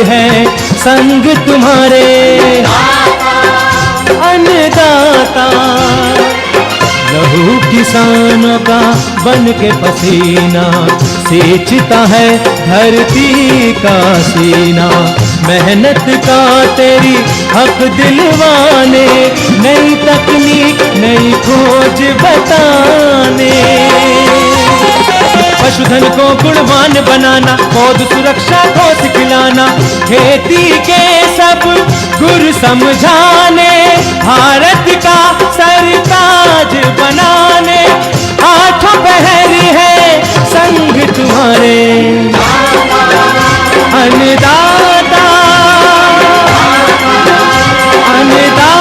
है संग तुम्हारे। अन्नदाता लहू किसानों का बन के पसीना सींचता है धरती का सीना। मेहनत का तेरी हक दिलवाने, नई तकनीक नई खोज बताने। पशुधन को गुणवान बनाना, पौध सुरक्षा को सिखलाना, खेती के सब गुर समझाने, भारत का सरताज बनाने। आठों पहर है संग तुम्हारे। अन्नदाता अन्नदाता।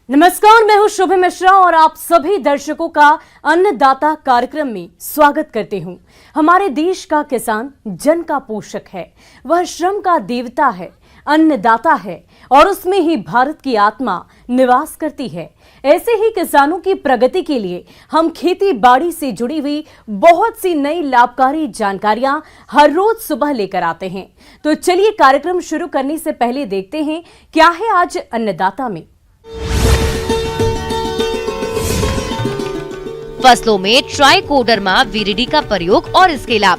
नमस्कार, मैं हूं शुभ मिश्रा और आप सभी दर्शकों का अन्नदाता कार्यक्रम में स्वागत करती हूं। हमारे देश का किसान जन का पोषक है, वह श्रम का देवता है, अन्नदाता है और उसमें ही भारत की आत्मा निवास करती है। ऐसे ही किसानों की प्रगति के लिए हम खेती बाड़ी से जुड़ी हुई बहुत सी नई लाभकारी जानकारियां हर रोज सुबह लेकर आते हैं। तो चलिए कार्यक्रम शुरू करने से पहले देखते हैं क्या है आज अन्नदाता में। फसलों में ट्राइकोडर्मा विरिडी का प्रयोग और इसके लाभ।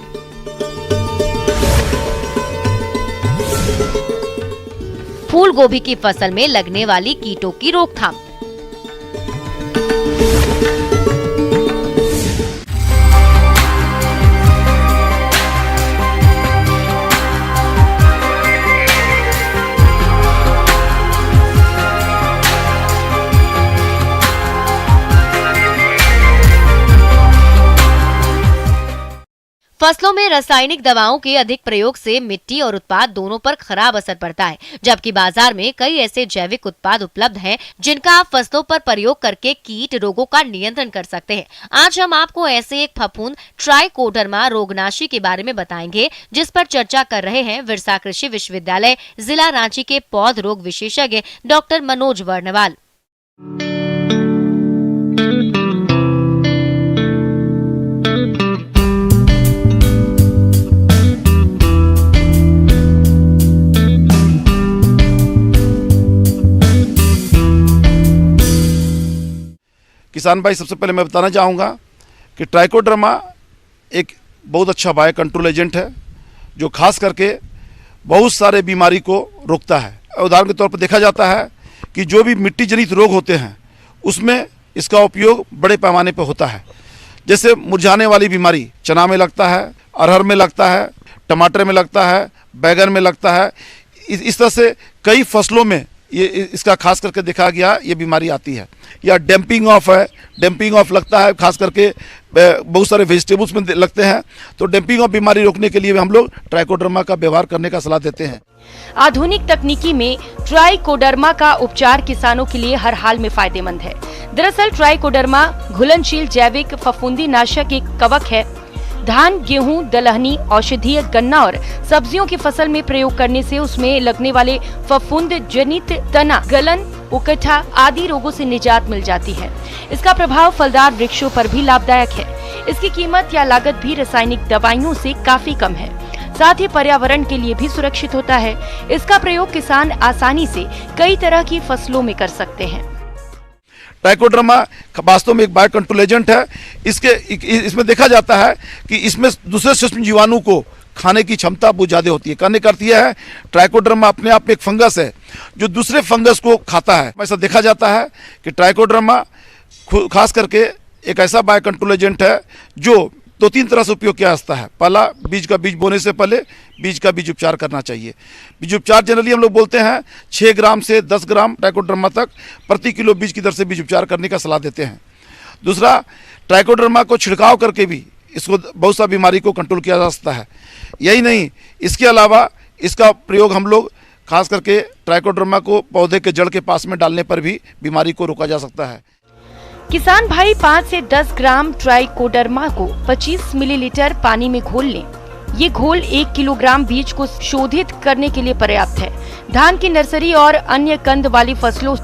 फूल गोभी की फसल में लगने वाली कीटों की रोकथाम। फसलों में रासायनिक दवाओं के अधिक प्रयोग से मिट्टी और उत्पाद दोनों पर खराब असर पड़ता है, जबकि बाजार में कई ऐसे जैविक उत्पाद उपलब्ध हैं जिनका आप फसलों पर प्रयोग करके कीट रोगों का नियंत्रण कर सकते हैं। आज हम आपको ऐसे एक फफूंद ट्राइकोडर्मा रोगनाशी के बारे में बताएंगे, जिस पर चर्चा कर रहे हैं विरसा कृषि विश्वविद्यालय जिला रांची के पौध रोग विशेषज्ञ डॉक्टर मनोज वर्णवाल। किसान भाई, सबसे पहले मैं बताना चाहूँगा कि ट्राइकोडर्मा एक बहुत अच्छा बायो कंट्रोल एजेंट है जो खास करके बहुत सारे बीमारी को रोकता है। उदाहरण के तौर पर देखा जाता है कि जो भी मिट्टी जनित रोग होते हैं उसमें इसका उपयोग बड़े पैमाने पर होता है। जैसे मुरझाने वाली बीमारी चना में लगता है, अरहर में लगता है, टमाटर में लगता है, बैगन में लगता है। इस तरह से कई फसलों में ये इसका खास करके देखा गया ये बीमारी आती है। या डैम्पिंग ऑफ है, डैम्पिंग ऑफ लगता है, खास करके बहुत सारे वेजिटेबल्स में लगते हैं। तो डैम्पिंग ऑफ बीमारी रोकने के लिए हम लोग ट्राइकोडर्मा का व्यवहार करने का सलाह देते हैं। आधुनिक तकनीकी में ट्राइकोडर्मा का उपचार किसानों के लिए हर हाल में फायदेमंद है। दरअसल ट्राइकोडर्मा घुलनशील जैविक फफूंदी नाशक एक कवक है। धान, गेहूं, दलहनी, औषधीय, गन्ना और सब्जियों की फसल में प्रयोग करने से उसमें लगने वाले फफूंद जनित तना, गलन, उकठा आदि रोगों से निजात मिल जाती है। इसका प्रभाव फलदार वृक्षों पर भी लाभदायक है। इसकी कीमत या लागत भी रासायनिक दवाइयों से काफी कम है, साथ ही पर्यावरण के लिए भी सुरक्षित होता है। इसका प्रयोग किसान आसानी से कई तरह की फसलों में कर सकते हैं। ट्राइकोडर्मा वास्तव में एक बायो कंट्रोल एजेंट है। इसमें देखा जाता है कि इसमें दूसरे सूक्ष्म जीवाणु को खाने की क्षमता बहुत ज़्यादा होती है। कहने का अर्थ यह है ट्राइकोडर्मा अपने आप में एक फंगस है जो दूसरे फंगस को खाता है। ऐसा देखा जाता है कि ट्राइकोडर्मा खास करके एक ऐसा बायो कंट्रोल एजेंट है जो 2-3 तरह से उपयोग किया जाता है। पहला, बीज का बीज बोने से पहले बीज का बीज उपचार करना चाहिए। बीज उपचार जनरली हम लोग बोलते हैं 6 ग्राम से 10 ग्राम ट्राइकोडर्मा तक प्रति किलो बीज की दर से बीज उपचार करने का सलाह देते हैं। दूसरा, ट्राइकोडर्मा को छिड़काव करके भी इसको बहुत सा बीमारी को कंट्रोल किया जा सकता है। यही नहीं, इसके अलावा इसका प्रयोग हम लोग खास करके ट्राइकोडर्मा को पौधे के जड़ के पास में डालने पर भी बीमारी को रोका जा सकता है। किसान भाई 5 से 10 ग्राम ट्राइकोडर्मा को 25 मिलीलीटर पानी में घोल लें। ये घोल 1 किलोग्राम बीज को शोधित करने के लिए पर्याप्त है। धान की नर्सरी और अन्य कंद वाली फसलों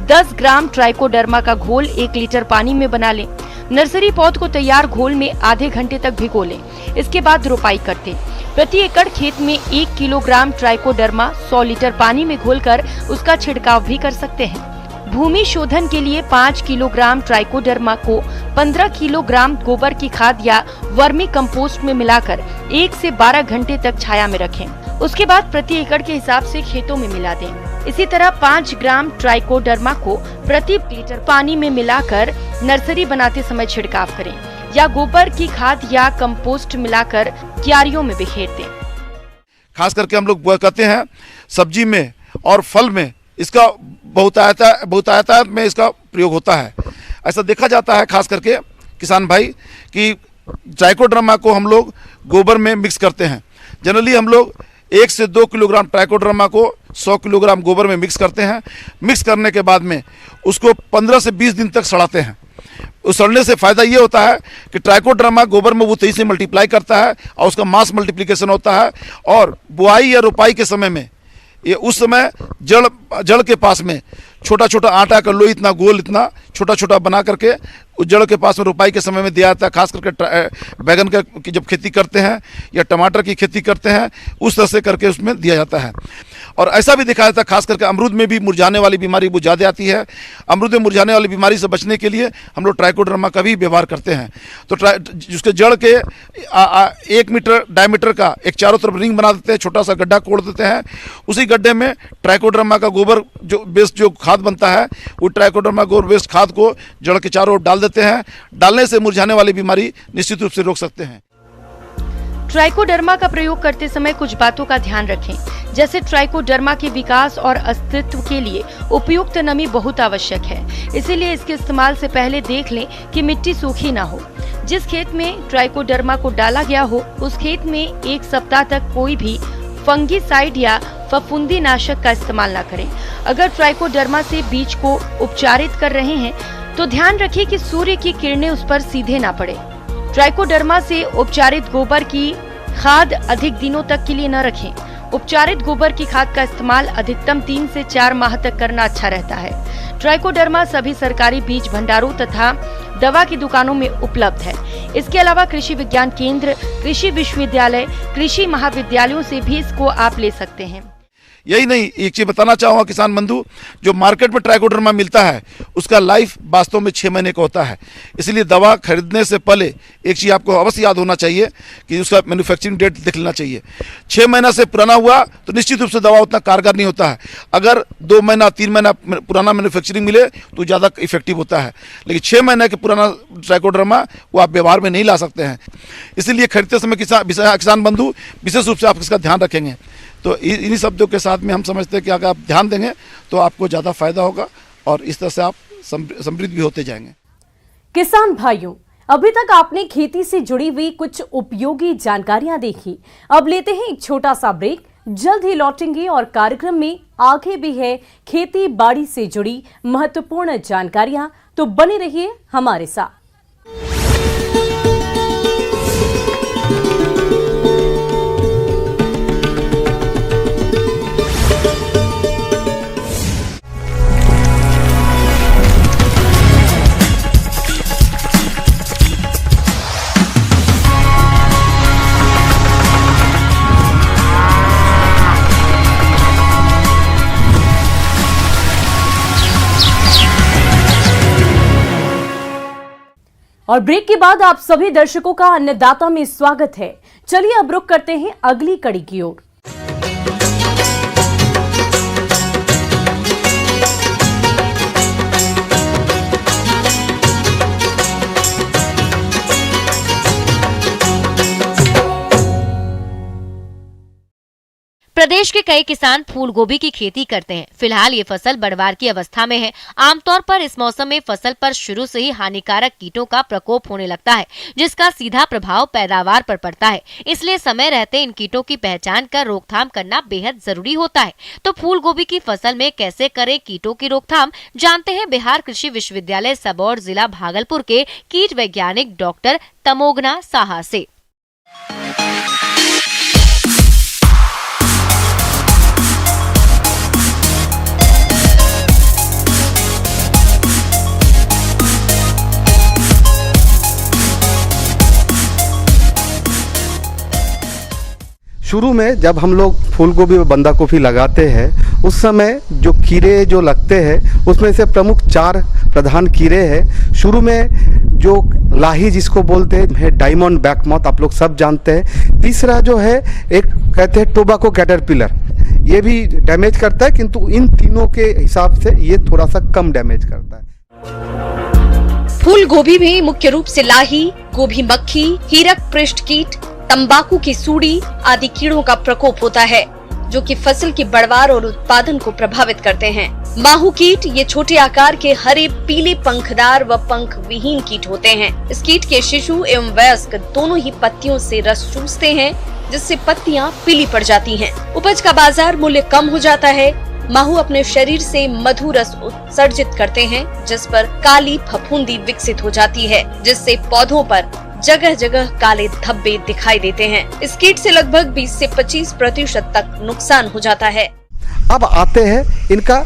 10 ग्राम ट्राइकोडर्मा का घोल 1 लीटर पानी में बना लें। नर्सरी पौध को तैयार घोल में आधे घंटे तक भिगो लें। इसके बाद रोपाई कर दें। प्रति एकड़ खेत में 1 किलोग्राम ट्राइकोडर्मा 100 लीटर पानी में घोलकर उसका छिड़काव भी कर सकते हैं। भूमि शोधन के लिए 5 किलोग्राम ट्राइकोडर्मा को 15 किलोग्राम गोबर की खाद या वर्मी कंपोस्ट में मिलाकर 1 से 12 घंटे तक छाया में रखें। उसके बाद प्रति एकड़ के हिसाब से खेतों में मिला दें। इसी तरह 5 ग्राम ट्राइकोडर्मा को प्रति लीटर पानी में मिलाकर नर्सरी बनाते समय छिड़काव करें या गोबर की खाद या कंपोस्ट मिलाकर क्यारियों में बिखेर दें। खास करके हम लोग कहते हैं सब्जी में और फल में इसका बहुतायत में इसका प्रयोग होता है। ऐसा देखा जाता है खास करके किसान भाई कि ट्राइकोडर्मा को हम लोग गोबर में मिक्स करते हैं। जनरली हम लोग 1 से 2 किलोग्राम ट्राइकोडर्मा को 100 किलोग्राम गोबर में मिक्स करते हैं। मिक्स करने के बाद में उसको 15 से 20 दिन तक सड़ाते हैं। उस सड़ने से फ़ायदा ये होता है कि ट्राइकोडर्मा गोबर में वो तेजी से मल्टीप्लाई करता है और उसका मास मल्टीप्लिकेशन होता है। और बुआई या रोपाई के समय में ये उस समय जड़ के पास में छोटा छोटा आटा का लोई इतना गोल इतना छोटा छोटा बना करके उस जड़ के पास में रोपाई के समय में दिया जाता है। खास करके बैगन की जब खेती करते हैं या टमाटर की खेती करते हैं उस तरह से करके उसमें दिया जाता है। और ऐसा भी देखा जाता है खास करके अमरूद में भी मुरझाने वाली बीमारी बहुत ज़्यादा आती है। अमरूद में मुरझाने वाली बीमारी से बचने के लिए हम लोग ट्राइकोडर्मा का भी व्यवहार करते हैं। तो उसके जड़ के 1 मीटर डायमीटर का एक चारों तरफ रिंग बना देते हैं, छोटा सा गड्ढा कोड़ देते हैं। उसी गड्ढे में ट्राइकोडर्मा का गोबर जो बेस्ड जो खाद बनता है वो ट्राइकोडर्मा गोबर बेस्ड खाद को जड़ के चारों ओर डाल देते हैं। डालने से मुरझाने वाली बीमारी निश्चित रूप से रोक सकते हैं। ट्राइकोडर्मा का प्रयोग करते समय कुछ बातों का ध्यान रखें, जैसे ट्राइकोडर्मा के विकास और अस्तित्व के लिए उपयुक्त नमी बहुत आवश्यक है। इसीलिए इसके इस्तेमाल से पहले देख लें कि मिट्टी सूखी ना हो। जिस खेत में ट्राइकोडर्मा को डाला गया हो उस खेत में 1 सप्ताह तक कोई भी फंगीसाइड या फफूंदी नाशक का इस्तेमाल न करें। अगर ट्राइकोडर्मा से बीज को उपचारित कर रहे हैं तो ध्यान रखिए कि सूर्य की किरणें उस पर सीधे ना पड़े। ट्राइकोडर्मा से उपचारित गोबर की खाद अधिक दिनों तक के लिए न रखें। उपचारित गोबर की खाद का इस्तेमाल अधिकतम 3 से 4 माह तक करना अच्छा रहता है। ट्राइकोडर्मा सभी सरकारी बीज भंडारों तथा दवा की दुकानों में उपलब्ध है। इसके अलावा कृषि विज्ञान केंद्र, कृषि विश्वविद्यालय, कृषि महाविद्यालयों से भी इसको आप ले सकते हैं। यही नहीं, एक चीज़ बताना चाहूँगा किसान बंधु, जो मार्केट में ट्राइकोडर्मा मिलता है उसका लाइफ वास्तव में 6 महीने का होता है। इसलिए दवा खरीदने से पहले एक चीज़ आपको अवश्य याद होना चाहिए कि उसका मैन्युफैक्चरिंग डेट देख लेना चाहिए। 6 महीना से पुराना हुआ तो निश्चित रूप से दवा उतना कारगर नहीं होता है। अगर 2 महीना 3 महीना पुराना मैन्युफैक्चरिंग मिले तो ज़्यादा इफेक्टिव होता है, लेकिन 6 महीने के पुराना ट्राइकोडर्मा वो आप व्यवहार में नहीं ला सकते हैं। इसीलिए खरीदते समय किसान बंधु विशेष रूप से आप इसका ध्यान रखेंगे। तो इन्हीं शब्दों के साथ में हम समझते हैं कि अगर आप ध्यान देंगे तो आपको ज़्यादा फायदा होगा और इस तरह से आप समृद्ध भी होते जाएंगे। किसान भाइयों, अभी तक आपने खेती से जुड़ी हुई कुछ उपयोगी जानकारियां देखी। अब लेते हैं एक छोटा सा ब्रेक, जल्द ही लौटेंगे और कार्यक्रम में आगे भी है खेती बाड़ी से जुड़ी महत्वपूर्ण जानकारियां, तो बने रहिए हमारे साथ। और ब्रेक के बाद आप सभी दर्शकों का अन्नदाता में स्वागत है। चलिए अब रुक करते हैं अगली कड़ी की ओर। प्रदेश के कई किसान फूल गोभी की खेती करते हैं। फिलहाल ये फसल बढ़वार की अवस्था में है। आमतौर पर इस मौसम में फसल पर शुरू से ही हानिकारक कीटों का प्रकोप होने लगता है, जिसका सीधा प्रभाव पैदावार पर पड़ता है। इसलिए समय रहते इन कीटों की पहचान कर रोकथाम करना बेहद जरूरी होता है। तो फूल गोभी की फसल में कैसे करें कीटों की रोकथाम, जानते हैं बिहार कृषि विश्वविद्यालय सबौर जिला भागलपुर के कीट वैज्ञानिक डॉक्टर तमोघना साहा से। शुरू में जब हम लोग फूल गोभी और बंदा गोभी लगाते हैं उस समय जो कीड़े जो लगते हैं उसमें से प्रमुख 4 प्रधान कीड़े हैं। शुरू में जो लाही जिसको बोलते हैं डायमंड बैकमॉथ, आप लोग सब जानते हैं। तीसरा जो है एक कहते हैं टोबैको कैटरपिलर, ये भी डैमेज करता है, किंतु इन तीनों के हिसाब से ये थोड़ा सा कम डैमेज करता है। फूल गोभी में मुख्य रूप से लाही, गोभी मक्खी, हीरक पृष्ठ कीट, तंबाकू की सूड़ी आदि कीड़ों का प्रकोप होता है जो कि फसल की बढ़वार और उत्पादन को प्रभावित करते हैं। माहू कीट ये छोटे आकार के हरे पीले पंखदार व पंख विहीन कीट होते हैं। इस कीट के शिशु एवं वयस्क दोनों ही पत्तियों से रस चूसते हैं जिससे पत्तियां पीली पड़ जाती हैं। उपज का बाजार मूल्य कम हो जाता है। माहू अपने शरीर से मधु रस उत्सर्जित करते हैं जिस पर काली फफूंदी विकसित हो जाती है जिससे पौधों पर जगह जगह काले धब्बे दिखाई देते हैं। इस कीट से लगभग 20 से 25% तक नुकसान हो जाता है। अब आते हैं इनका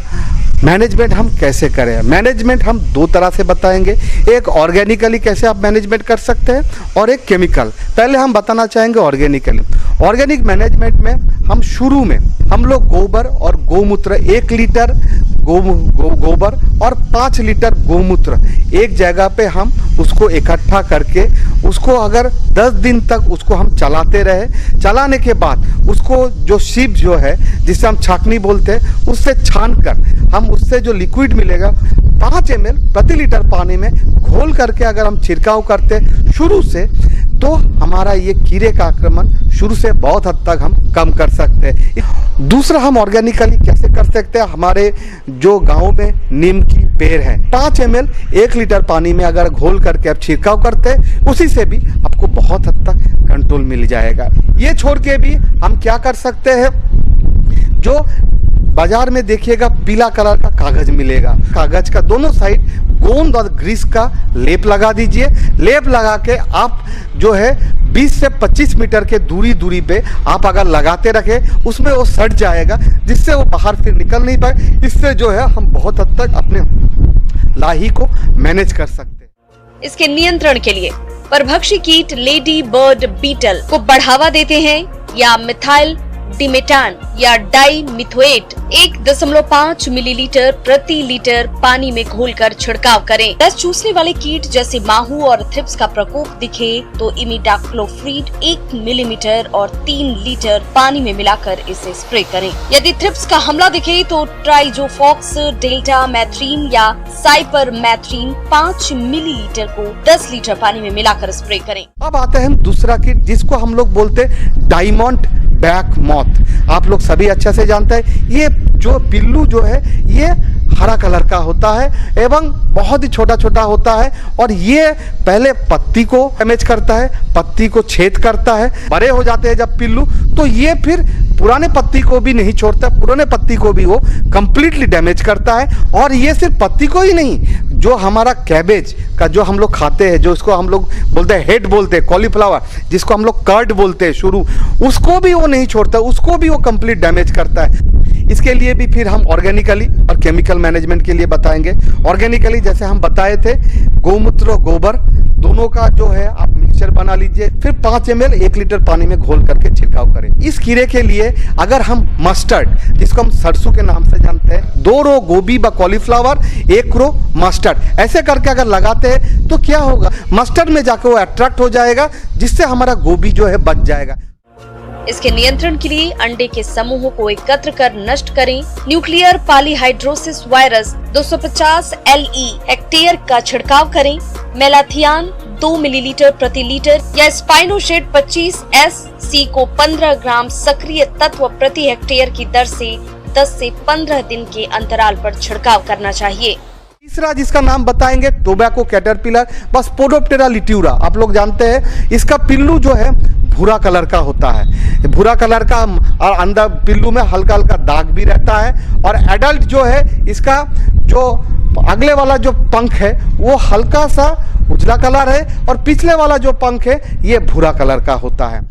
मैनेजमेंट हम कैसे करें। मैनेजमेंट हम 2 तरह से बताएंगे, एक ऑर्गेनिकली कैसे आप मैनेजमेंट कर सकते हैं और एक केमिकल। पहले हम बताना चाहेंगे ऑर्गेनिकली। ऑर्गेनिक मैनेजमेंट में हम शुरू में हम लोग गोबर और गोमूत्र 1 लीटर गोबर और 5 लीटर गोमूत्र एक जगह पे हम उसको इकट्ठा करके उसको अगर 10 दिन तक उसको हम चलाते रहे, चलाने के बाद उसको जो सीप जो है जिसे हम छाकनी बोलते हैं उससे छान कर हम उससे जो लिक्विड मिलेगा 5 ml प्रति लीटर पानी में घोल करके अगर हम छिड़काव करते शुरू से, तो हमारा ये कीड़े का आक्रमण शुरू से बहुत हद तक हम कम कर सकते हैं। दूसरा हम ऑर्गेनिकली कैसे कर सकते हैं, हमारे जो गांव में नीम की पेड़ है 5 ml 1 लीटर पानी में अगर घोल करके आप छिड़काव करते हैं उसी से भी आपको बहुत हद तक कंट्रोल मिल जाएगा। ये छोड़ के भी हम क्या कर सकते हैं, जो बाजार में देखिएगा पीला कलर का कागज मिलेगा, कागज का दोनों साइड गोंद और ग्रीस का लेप लगा दीजिए। लेप लगा के आप जो है 20 से 25 मीटर के दूरी पे आप अगर लगाते रखे उसमें वो सड़ जाएगा जिससे वो बाहर फिर निकल नहीं पाए। इससे जो है हम बहुत हद तक अपने लाही को मैनेज कर सकते हैं। इसके नियंत्रण के लिए परभक्षी कीट लेडी बर्ड बीटल को बढ़ावा देते हैं या मिथाइल डिमेटान या डाइमिथोएट 1.5 मिलीलीटर प्रति लीटर पानी में घोलकर छिड़काव करें। रस चूसने वाले कीट जैसे माहू और थ्रिप्स का प्रकोप दिखे तो इमिडाक्लोप्रिड 1 मिलीमीटर और 3 लीटर पानी में मिलाकर इसे स्प्रे करें। यदि थ्रिप्स का हमला दिखे तो ट्राइजोफॉक्स डेल्टा मैथ्रीन या साइपर मैथ्रीन 5 मिलीलीटर को 10 लीटर पानी में मिलाकर स्प्रे करें। अब आते हैं हम दूसरा कीट जिसको हम लोग बोलते हैं डायमंड बैकमॉथ। आप लोग सभी अच्छा से जानते हैं ये जो पिल्लू जो है ये हरा कलर का होता है एवं बहुत ही छोटा छोटा होता है और ये पहले पत्ती को डैमेज करता है, पत्ती को छेद करता है। बड़े हो जाते हैं जब पिल्लू तो ये फिर पुराने पत्ती को भी नहीं छोड़ता, पुराने पत्ती को भी वो कंप्लीटली डैमेज करता है। और ये सिर्फ पत्ती को ही नहीं, जो हमारा कैबेज का जो हम लोग खाते हैं, जो इसको हम लोग बोलते हैं हेड बोलते हैं, कॉलीफ्लावर जिसको हम लोग कर्ड बोलते हैं शुरू, उसको भी वो नहीं छोड़ता, उसको भी वो कंप्लीट डैमेज करता है। इसके लिए भी फिर हम ऑर्गेनिकली और केमिकल मैनेजमेंट के लिए बताएंगे। ऑर्गेनिकली जैसे हम बताए थे गोमूत्र और गोबर दोनों का जो है आप मिक्सचर बना लीजिए, फिर 5 ml 1 लीटर पानी में घोल करके छिड़काव करें। इस कीड़े के लिए अगर हम मस्टर्ड जिसको हम सरसों के नाम से जानते हैं 2 रो गोभी व कॉलीफ्लावर 1 रो मस्टर्ड ऐसे करके अगर लगाते हैं तो क्या होगा, मस्टर्ड में जाकर वो अट्रैक्ट हो जाएगा जिससे हमारा गोभी जो है बच जाएगा। इसके नियंत्रण के लिए अंडे के समूहों को एकत्र कर नष्ट करें। Nuclear polyhedrosis virus 250 LE hectare का छिड़काव करें। मेलाथियान 2 मिलीलीटर प्रति लीटर या स्पाइनोशेड 25 SC को 15 ग्राम सक्रिय तत्व प्रति हेक्टेयर की दर से 10 से 15 दिन के अंतराल पर छिड़काव करना चाहिए। तीसरा जिसका नाम बताएंगे टोबैको कैटरपिलर बस पोडोप्टेरा लिट्यूरा। आप लोग जानते हैं इसका पिल्लू जो है भूरा कलर का होता है, भूरा कलर का और अंदर पिल्लू में हल्का हल्का दाग भी रहता है। और एडल्ट जो है इसका जो अगले वाला जो पंख है वो हल्का सा उजला कलर है और पिछले वाला जो पंख है ये भूरा कलर का होता है।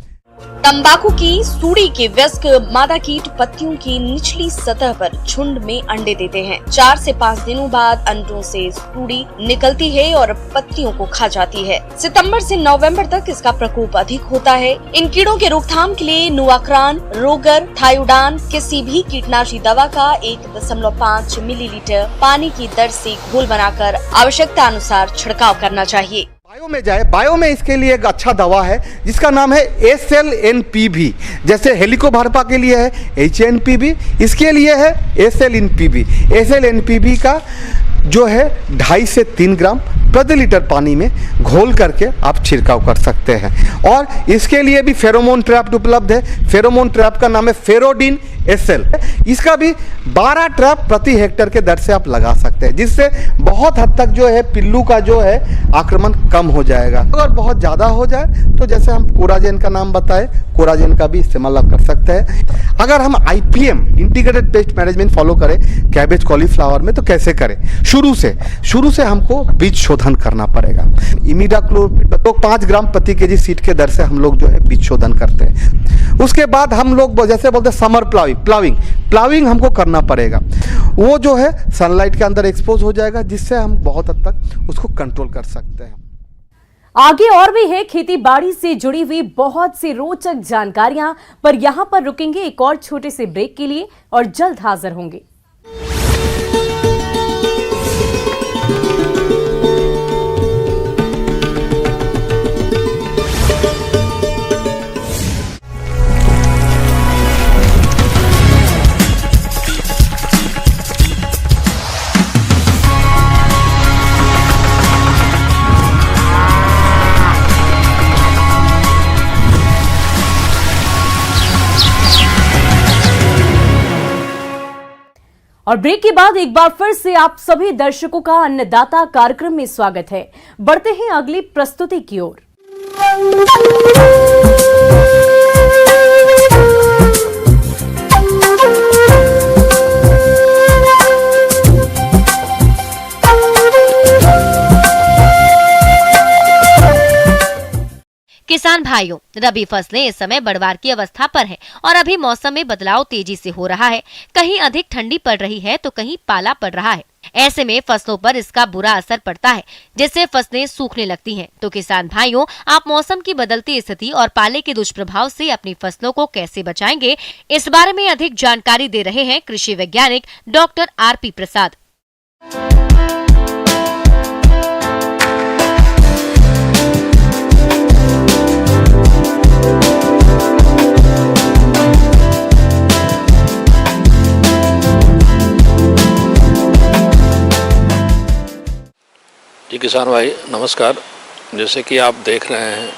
तंबाकू की सूड़ी के वयस्क मादा कीट पत्तियों की निचली सतह पर झुंड में अंडे देते हैं। 4 से 5 दिनों बाद अंडों से सूड़ी निकलती है और पत्तियों को खा जाती है। सितंबर से नवंबर तक इसका प्रकोप अधिक होता है। इन कीड़ों के रोकथाम के लिए नुआक्रान, रोगर, थायोडान किसी भी कीटनाशी दवा का 1.5 मिलीलीटर पानी की दर से घोल बनाकर आवश्यकता अनुसार छिड़काव करना चाहिए। बायो में जाए, बायो में इसके लिए एक अच्छा दवा है जिसका नाम है SLNPV। जैसे हेलिकोबार्पा के लिए है HNPV, इसके लिए है SLNPV। SLNPV का जो है 2.5 से 3 ग्राम प्रति लीटर पानी में घोल करके आप छिड़काव कर सकते हैं। और इसके लिए भी फेरोमोन ट्रैप उपलब्ध है। फेरोमोन ट्रैप का नाम है फेरोडिन SL। इसका भी 12 ट्रैप प्रति हेक्टेयर के दर से आप लगा सकते हैं, जिससे बहुत हद तक जो है पिल्लू का जो है आक्रमण कम हो जाएगा। अगर बहुत ज़्यादा हो जाए तो जैसे हम कोराजेन का नाम बताए, कोराजेन का भी इस्तेमाल आप कर सकते हैं। अगर हम IPM integrated pest management follow करें कैबेज कॉलीफ्लावर में तो कैसे करें? शुरू से हमको बीज शोधन करना पड़ेगा। इमिडाक्लोप्रिड तो 5 ग्राम प्रति केजी सीड के दर से हम लोग जो है बीज शोधन करते हैं। उसके बाद हम लोग जैसे बोलते हैं समर प्लाविंग हमको करना पड़ेगा। वो जो है सनलाइट के अंदर एक्सपोज हो जाएगा, जिससे हम बहुत हद तक उसको कंट्रोल कर सकते हैं। आगे और भी है खेती बाड़ी से जुड़ी हुई बहुत सी रोचक जानकारियां, पर यहां पर रुकेंगे एक और छोटे से ब्रेक के लिए और जल्द हाजिर होंगे। और ब्रेक के बाद एक बार फिर से आप सभी दर्शकों का अन्नदाता कार्यक्रम में स्वागत है। बढ़ते हैं अगली प्रस्तुति की ओर। किसान भाइयों, रबी फसलें इस समय बढ़वार की अवस्था पर है और अभी मौसम में बदलाव तेजी से हो रहा है। कहीं अधिक ठंडी पड़ रही है तो कहीं पाला पड़ रहा है। ऐसे में फसलों पर इसका बुरा असर पड़ता है, जिससे फसलें सूखने लगती हैं। तो किसान भाइयों, आप मौसम की बदलती स्थिति और पाले के दुष्प्रभाव से अपनी फसलों को कैसे बचाएंगे, इस बारे में अधिक जानकारी दे रहे हैं कृषि वैज्ञानिक डॉक्टर RP प्रसाद। जी किसान भाई नमस्कार। जैसे कि आप देख रहे हैं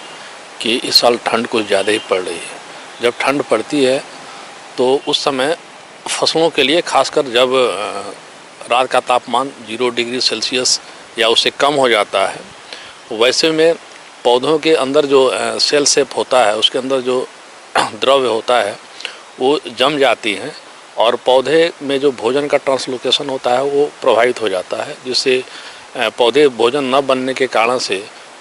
कि इस साल ठंड कुछ ज़्यादा ही पड़ रही है। जब ठंड पड़ती है तो उस समय फसलों के लिए, खासकर जब रात का तापमान 0 डिग्री सेल्सियस या उससे कम हो जाता है, वैसे में पौधों के अंदर जो सेल सेप होता है, उसके अंदर जो द्रव्य होता है वो जम जाती हैं और पौधे में जो भोजन का ट्रांसलोकेशन होता है वो प्रभावित हो जाता है, जिससे पौधे भोजन न बनने के कारण से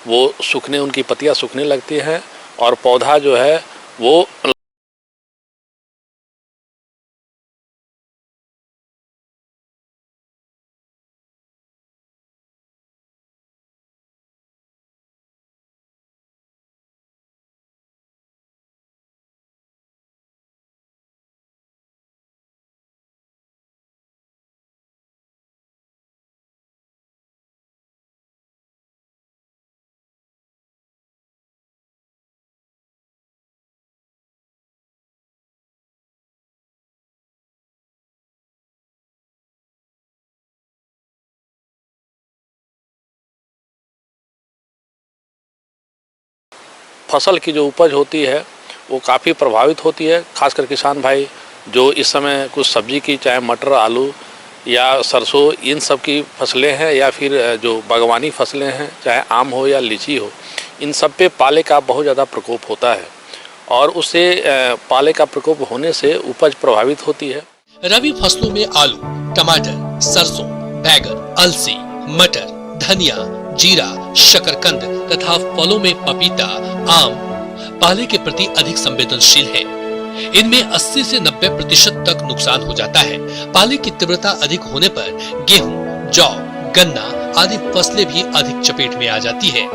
वो सूखने, उनकी पत्तियां सूखने लगती हैं और पौधा जो है वो फसल की जो उपज होती है वो काफ़ी प्रभावित होती है। खासकर किसान भाई जो इस समय कुछ सब्जी की, चाहे मटर, आलू या सरसों, इन सब की फसलें हैं, या फिर जो बागवानी फसलें हैं, चाहे आम हो या लीची हो, इन सब पे पाले का बहुत ज़्यादा प्रकोप होता है और उससे पाले का प्रकोप होने से उपज प्रभावित होती है। रबी फसलों में आलू, टमाटर, सरसों, बैगन, अलसी, मटर, धनिया, जीरा, शकरकंद तथा फलों में पपीता, आम, पाले के प्रति अधिक संवेदनशील है। इनमें 80 से 90% तक नुकसान हो जाता है। पाले की तीव्रता अधिक होने पर गेहूं, जौ, गन्ना आदि फसलें भी अधिक चपेट में आ जाती है।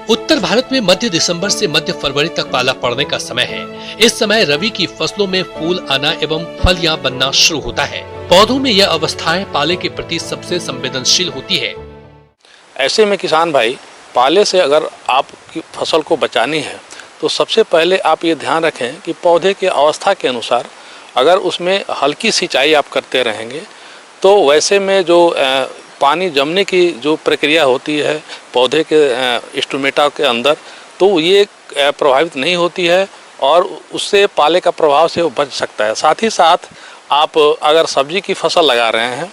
उत्तर भारत में मध्य दिसंबर से मध्य फरवरी तक पाला पड़ने का समय है। इस समय रबी की फसलों में फूल आना एवं फलियां बनना शुरू होता है। पौधों में यह अवस्थाएं पाले के प्रति सबसे संवेदनशील होती है। ऐसे में किसान भाई, पाले से अगर आपकी फसल को बचानी है तो सबसे पहले आप ये ध्यान रखें कि पौधे के अवस्था के अनुसार अगर उसमें हल्की सिंचाई आप करते रहेंगे तो वैसे में जो पानी जमने की जो प्रक्रिया होती है पौधे के स्टोमेटा के अंदर, तो ये प्रभावित नहीं होती है और उससे पाले का प्रभाव से वो बच सकता है। साथ ही साथ आप अगर सब्जी की फसल लगा रहे हैं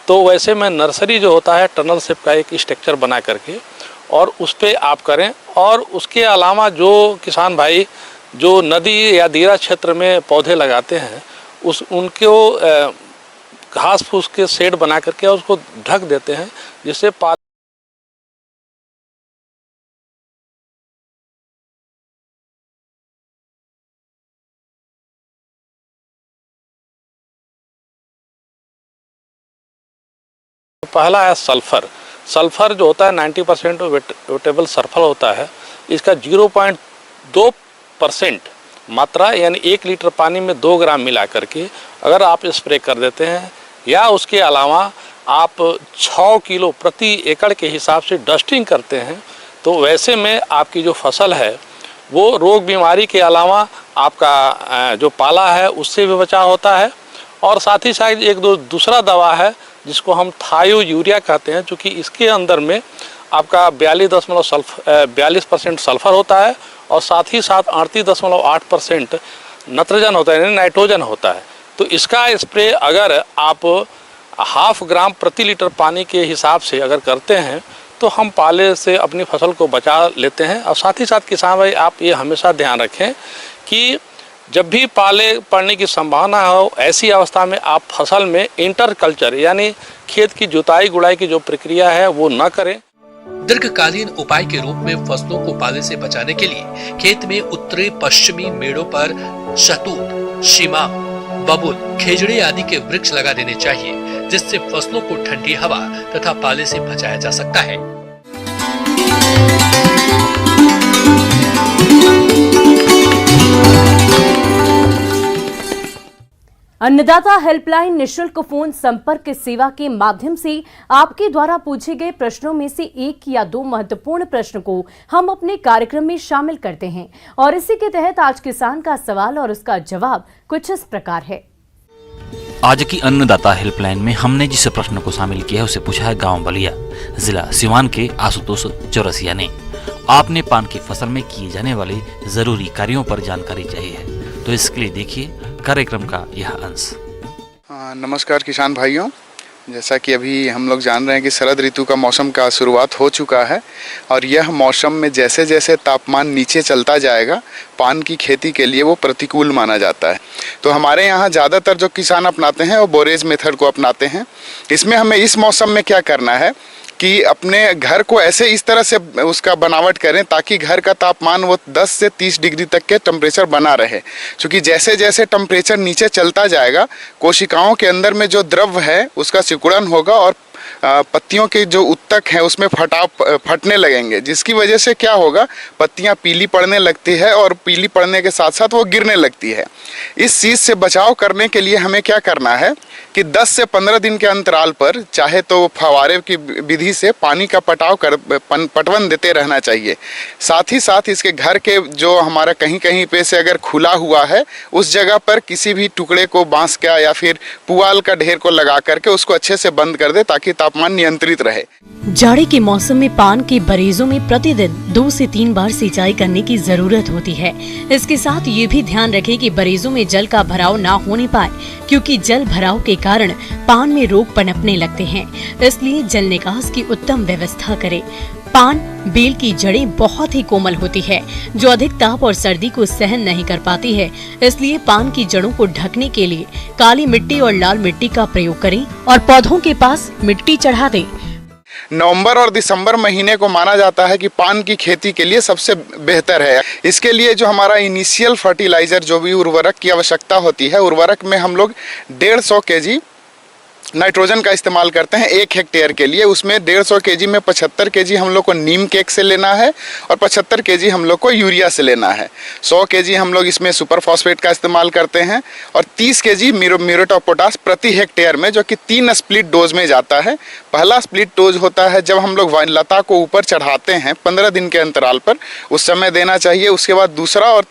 तो वैसे में नर्सरी जो होता है टनल शेप का एक स्ट्रक्चर बना करके और उस पर आप करें। और उसके अलावा जो किसान भाई जो नदी या दीरा क्षेत्र में पौधे लगाते हैं उनको घास फूस के शेड बना करके उसको ढक देते हैं, जिससे पहला है सल्फर। सल्फर जो होता है 90% वेटेबल सल्फर होता है। इसका 0.2% मात्रा यानी 1 लीटर पानी में 2 ग्राम मिला करके अगर आप स्प्रे कर देते हैं या उसके अलावा आप 6 किलो प्रति एकड़ के हिसाब से डस्टिंग करते हैं तो वैसे में आपकी जो फसल है वो रोग बीमारी के अलावा आपका जो पाला है उससे भी बचाव होता है। और साथ ही साथ एक दूसरा दवा है जिसको हम थायो यूरिया कहते हैं, चूँकि इसके अंदर में आपका 42% सल्फर होता है और साथ ही साथ 38.8% नत्रजन होता है यानी नाइट्रोजन होता है। तो इसका स्प्रे अगर आप 0.5 ग्राम प्रति लीटर पानी के हिसाब से अगर करते हैं तो हम पाले से अपनी फसल को बचा लेते हैं। और साथ ही साथ किसान भाई आप ये हमेशा ध्यान रखें कि जब भी पाले पड़ने की संभावना हो ऐसी अवस्था में आप फसल में इंटर कल्चर यानी खेत की जुताई गुड़ाई की जो प्रक्रिया है वो न करें। दीर्घकालीन उपाय के रूप में फसलों को पाले से बचाने के लिए खेत में उत्तरी पश्चिमी मेड़ों पर शहतूत, शीमा, बबूल, खेजड़े आदि के वृक्ष लगा देने चाहिए, जिससे फसलों को ठंडी हवा तथा पाले से बचाया जा सकता है। अन्नदाता हेल्पलाइन निशुल्क फोन संपर्क सेवा के माध्यम से आपके द्वारा पूछे गए प्रश्नों में से 1 या 2 महत्वपूर्ण प्रश्न को हम अपने कार्यक्रम में शामिल करते हैं और इसी के तहत आज किसान का सवाल और उसका जवाब कुछ इस प्रकार है। आज की अन्नदाता हेल्पलाइन में हमने जिस प्रश्न को शामिल किया है उसे पूछा है गांव बलिया, जिला सिवान के आशुतोष चौरसिया ने। आपने पान की फसल में किए जाने वाले जरूरी कार्यों पर जानकारी चाहिए है, तो इसके लिए देखिए कार्यक्रम का यह अंश। नमस्कार किसान भाइयों, जैसा कि अभी हम लोग जान रहे हैं कि शरद ऋतु का मौसम का शुरुआत हो चुका है और यह मौसम में जैसे जैसे तापमान नीचे चलता जाएगा पान की खेती के लिए वो प्रतिकूल माना जाता है। तो हमारे यहाँ ज़्यादातर जो किसान अपनाते हैं वो बोरेज मेथड को अपनाते हैं। इसमें हमें इस मौसम में क्या करना है कि अपने घर को ऐसे इस तरह से उसका बनावट करें ताकि घर का तापमान वो 10 से 30 डिग्री तक के टेम्परेचर बना रहे, क्योंकि जैसे जैसे टेम्परेचर नीचे चलता जाएगा कोशिकाओं के अंदर में जो द्रव है उसका सिकुड़न होगा और पत्तियों के जो उत्तक हैं उसमें फटने लगेंगे, जिसकी वजह से क्या होगा, पत्तियां पीली पड़ने लगती है और पीली पड़ने के साथ साथ वो गिरने लगती है। इस चीज़ से बचाव करने के लिए हमें क्या करना है कि 10 से 15 दिन के अंतराल पर चाहे तो फवारे की विधि से पानी का पटवन देते रहना चाहिए। साथ ही साथ इसके घर के जो हमारा कहीं कहीं पे से अगर खुला हुआ है उस जगह पर किसी भी टुकड़े को बांस का या फिर पुआल का ढेर को लगा करके उसको अच्छे से बंद कर दे ताकि तापमान नियंत्रित रहे। जाड़े के मौसम में पान के बरेजों में प्रतिदिन 2 से 3 बार सिंचाई करने की जरूरत होती है। इसके साथ ये भी ध्यान रखें कि बरेजों में जल का भराव ना होने पाए, क्योंकि जल भराव के कारण पान में रोग पनपने लगते हैं। इसलिए जल निकास की उत्तम व्यवस्था करें। पान बेल की जड़ें बहुत ही कोमल होती है जो अधिक ताप और सर्दी को सहन नहीं कर पाती है। इसलिए पान की जड़ों को ढकने के लिए काली मिट्टी और लाल मिट्टी का प्रयोग करें और पौधों के पास मिट्टी चढ़ा दें। नवंबर और दिसंबर महीने को माना जाता है कि पान की खेती के लिए सबसे बेहतर है। इसके लिए जो हमारा इनिशियल फर्टिलाइज़र जो भी उर्वरक की आवश्यकता होती है, उर्वरक में हम लोग 150 kg नाइट्रोजन का इस्तेमाल करते हैं 1 हेक्टेयर के लिए। उसमें 150 kg में 75 kg हम लोग को नीम केक से लेना है और 75 kg हम लोग को यूरिया से लेना है। 100 kg हम लोग इसमें सुपर फॉस्फेट का इस्तेमाल करते हैं और 30 kg म्यूरेट ऑफ पोटाश प्रति हेक्टेयर में, जो कि 3 स्प्लिट डोज में जाता है। पहला स्प्लिट डोज होता है जब हम लोग लता को ऊपर चढ़ाते हैं 15 दिन के अंतराल पर, उस समय देना चाहिए। उसके बाद दूसरा और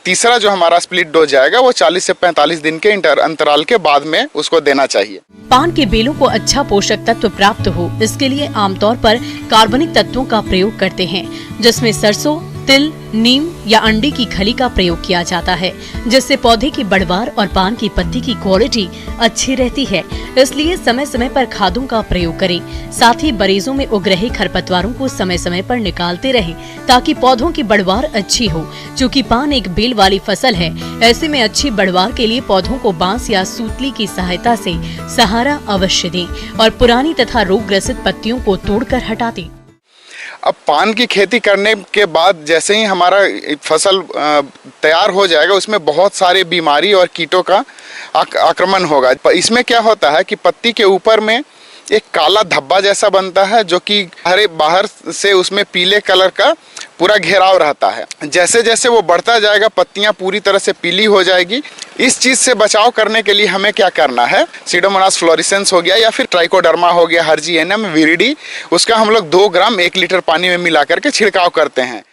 तीसरा जो हमारा स्प्लिट डोज जाएगा वो 40 से 45 दिन के अंतराल के बाद में उसको देना चाहिए। पान के बेलों को अच्छा पोषक तत्व प्राप्त हो, इसके लिए आमतौर पर कार्बनिक तत्वों का प्रयोग करते हैं, जिसमें सरसों, तिल, नीम या अंडे की खली का प्रयोग किया जाता है, जिससे पौधे की बढ़वार और पान की पत्ती की क्वालिटी अच्छी रहती है। इसलिए समय समय पर खादों का प्रयोग करें। साथ ही बरेजों में उग रहे खरपतवारों को समय समय पर निकालते रहें, ताकि पौधों की बढ़वार अच्छी हो। चूँकि पान एक बेल वाली फसल है, ऐसे में अच्छी बढ़वार के लिए पौधों को बांस या सूतली की सहायता से सहारा अवश्य दें और पुरानी तथा रोग ग्रसित पत्तियों को तोड़कर हटा दें। अब पान की खेती करने के बाद जैसे ही हमारा फसल तैयार हो जाएगा, उसमें बहुत सारे बीमारी और कीटों का आक्रमण होगा। इसमें क्या होता है कि पत्ती के ऊपर में एक काला धब्बा जैसा बनता है, जो कि हरे बाहर से उसमें पीले कलर का पूरा घेराव रहता है। जैसे जैसे वो बढ़ता जाएगा, पत्तियां पूरी तरह से पीली हो जाएगी। इस चीज़ से बचाव करने के लिए हमें क्या करना है, सीडोमोनास फ्लोरेसेंस हो गया या फिर ट्राइकोडर्मा हो गया, हर्जिएनम विरिडी, उसका हम लोग 2 ग्राम 1 लीटर पानी में मिला करके छिड़काव करते हैं।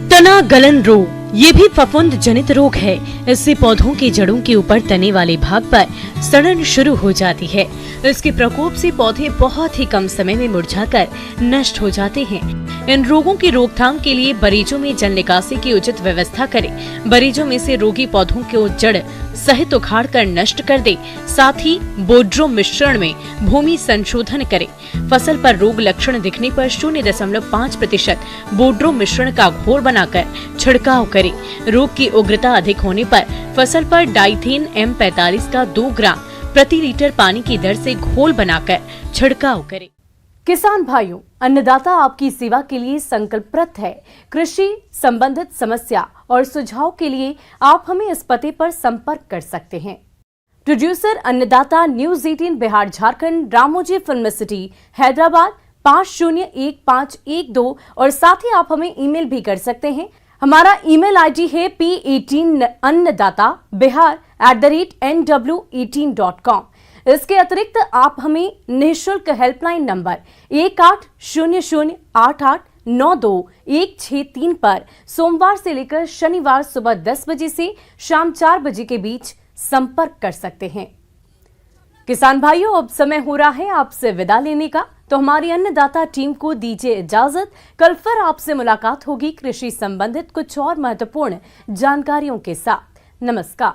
तना गलन रोग ये भी फफूंद जनित रोग है। इससे पौधों की जड़ों के ऊपर तने वाले भाग पर सड़न शुरू हो जाती है। इसके प्रकोप से पौधे बहुत ही कम समय में मुरझाकर नष्ट हो जाते हैं। इन रोगों की रोकथाम के लिए बरीजों में जल निकासी की उचित व्यवस्था करें। बरीजों में से रोगी पौधों को जड़ सहित उखाड़ कर नष्ट कर दे। साथ ही बोड्रो मिश्रण में भूमि संशोधन करें। फसल पर रोग लक्षण दिखने पर 0.5% बोड्रो मिश्रण का घोल बनाकर छिड़काव करें। रोग की उग्रता अधिक होने पर फसल पर डाइथेन M45 का 2 ग्राम प्रति लीटर पानी की दर से घोल बनाकर छिड़काव करें। किसान भाइयों, अन्नदाता आपकी सेवा के लिए संकल्परत है। कृषि संबंधित समस्या और सुझाव के लिए आप हमें इस पते पर संपर्क कर सकते हैं। प्रोड्यूसर अन्नदाता, news 18 Bihar Jharkhand, Ramoji film city, Hyderabad 501512। और साथ ही आप हमें ईमेल भी कर सकते हैं। हमारा ईमेल आईडी है p18annadatabihar@nw18.com। इसके अतिरिक्त आप हमें निःशुल्क हेल्पलाइन नंबर 180088921663 पर सोमवार से लेकर शनिवार सुबह 10 बजे से शाम 4 बजे के बीच संपर्क कर सकते हैं। किसान भाइयों, अब समय हो रहा है आपसे विदा लेने का, तो हमारी अन्नदाता टीम को दीजिए इजाजत। कल फिर आपसे मुलाकात होगी कृषि संबंधित कुछ और महत्वपूर्ण जानकारियों के साथ। नमस्कार।